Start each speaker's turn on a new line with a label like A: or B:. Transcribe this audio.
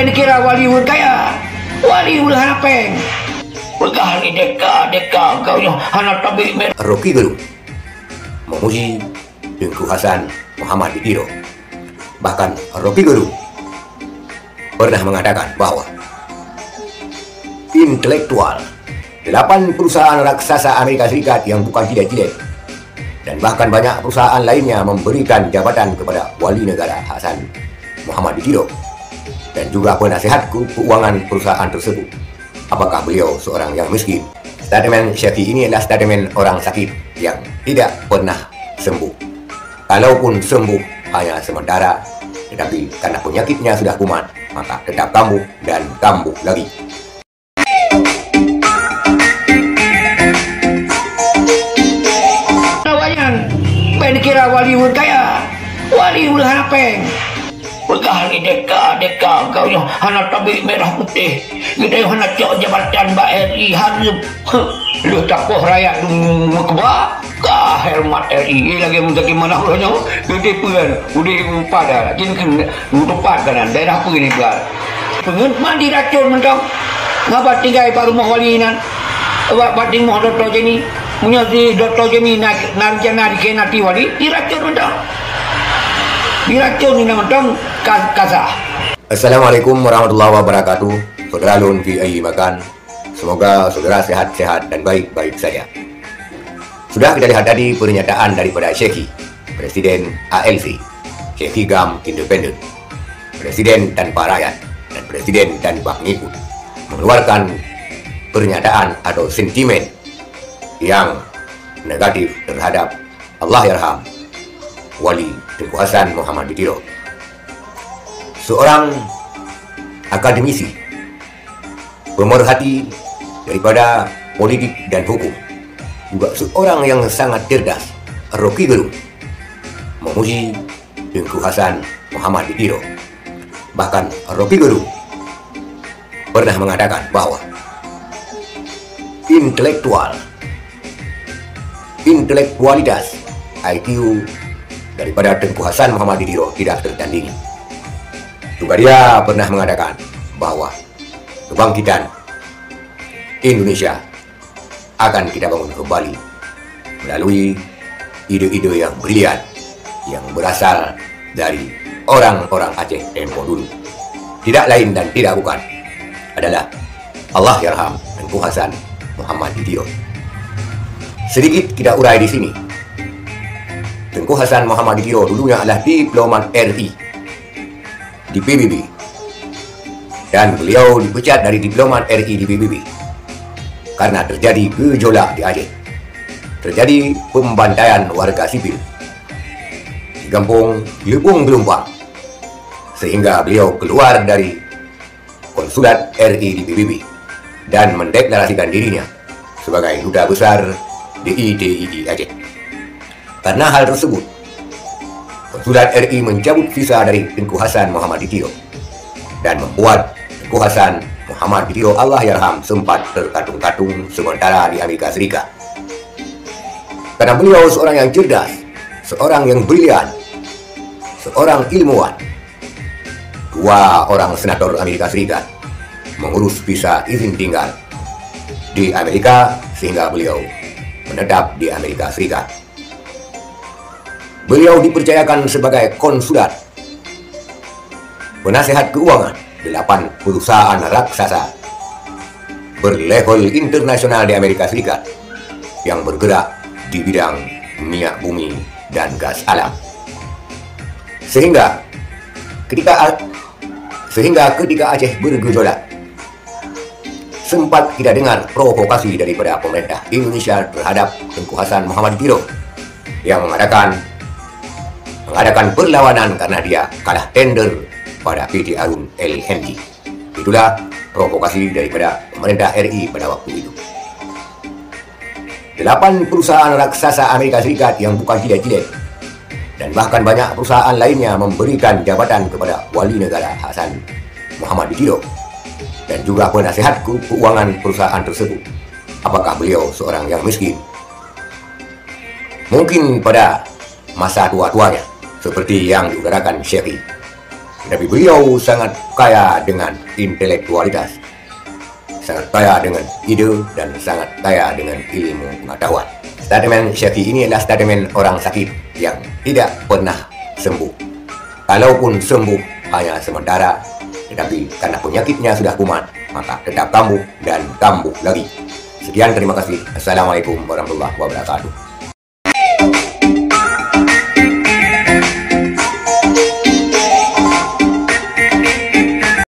A: dikira wali kaya, wali ulah napeng. Berkali deka kau yang hana tabi mer.
B: Rocky Gerung memuji Tengku Hasan Muhammad Ditiro. Bahkan Rocky Gerung pernah mengatakan bahwa intelektual 8 perusahaan raksasa Amerika Serikat yang bukan jilat-jilat dan bahkan banyak perusahaan lainnya memberikan jabatan kepada wali negara Hasan Muhammad Ditiro dan juga penasihat keuangan perusahaan tersebut. Apakah beliau seorang yang miskin? Statement Syekhi ini adalah statement orang sakit yang tidak pernah sembuh. Kalaupun sembuh hanya sementara, tetapi karena penyakitnya sudah kumat, maka tetap kambuh dan kambuh lagi.
A: Nawayan, dikira wali kaya, wali ulah napeng. Berkali deka kau yang hana tabi merah putih, kita yang hana cok jabatan BRI harum. Lu takoh rakyat mekebak, kah hermat RI lagi mungkin mana orangnya, gede puan, udah pada, jadi kan tempat kanan daerah apa ini buat. Pengen mandi racun mentang, ngapa tinggal pak rumah wali nan, awak bating mau doktor jadi, punya si doktor jadi nak jana dikenati wali, diracun mentang. Diracun ini mentang kasah.
B: Assalamualaikum warahmatullahi wabarakatuh. Saudara Lun fi ayyi makan. Semoga saudara sehat-sehat dan baik-baik saja. Sudah kita lihat tadi pernyataan daripada Syekhi, Presiden ALC, Syekhi Gam Independen, Presiden tanpa rakyat dan Presiden tanpa pengikut, mengeluarkan pernyataan atau sentimen yang negatif terhadap Allahyarham Wali Tengku Hasan Muhammad Ditiro, seorang akademisi, pemerhati daripada politik dan hukum, juga seorang yang sangat cerdas. Rocky Gerung memuji Tengku Hasan Muhammad Ditiro. Bahkan Rocky Gerung pernah mengatakan bahwa intelektualitas IQ daripada Tengku Hasan Muhammad Ditiro tidak tertandingi. Juga dia pernah mengatakan bahwa kebangkitan Indonesia akan kita bangun kembali melalui ide-ide yang brilian yang berasal dari orang-orang Aceh tempo dulu. Tidak lain dan tidak bukan adalah Allahyarham Tengku Hasan Muhammad Ditiro. Sedikit kita urai di sini. Tengku Hasan Muhammad Ditiro dulunya adalah diplomat RI di PBB, dan beliau dipecat dari diplomat RI di PBB karena terjadi gejolak di Aceh, terjadi pembantaian warga sipil di kampung Lepung Gelombang, sehingga beliau keluar dari konsulat RI di PBB dan mendeklarasikan dirinya sebagai duta besar DITII Aceh. Karena hal tersebut, konsulat RI mencabut visa dari Tengku Hasan Muhammad Ditiro dan membuat Tengku Hasan Muhammad Ditiro Allahyarham sempat terkatung-katung sementara di Amerika Serikat. Karena beliau seorang yang cerdas, seorang yang brilian, seorang ilmuwan. 2 orang senator Amerika Serikat mengurus visa izin tinggal di Amerika sehingga beliau menetap di Amerika Serikat. Beliau dipercayakan sebagai konsulat, penasihat keuangan 8 perusahaan raksasa berlevel internasional di Amerika Serikat yang bergerak di bidang minyak bumi dan gas alam. Sehingga ketika Aceh bergejolak, sempat kita dengar provokasi daripada pemerintah Indonesia terhadap Tengku Hasan Muhammad Ditiro yang mengadakan perlawanan karena dia kalah tender pada PT Arun LNG. Itulah provokasi daripada pemerintah RI pada waktu itu. 8 perusahaan raksasa Amerika Serikat yang bukan jilat-jilat dan bahkan banyak perusahaan lainnya memberikan jabatan kepada wali negara Hasan Muhammad Ditiro dan juga penasihat keuangan perusahaan tersebut. Apakah beliau seorang yang miskin? Mungkin pada masa tua-tuanya, seperti yang diutarakan Syekhi, Tetapi beliau sangat kaya dengan intelektualitas, sangat kaya dengan ide, dan sangat kaya dengan ilmu pengetahuan. Statement Syafi'i ini adalah statement orang sakit yang tidak pernah sembuh. Kalaupun sembuh hanya sementara, tetapi karena penyakitnya sudah kumat, maka tetap kambuh dan kambuh lagi. Sekian, terima kasih. Assalamualaikum warahmatullahi wabarakatuh.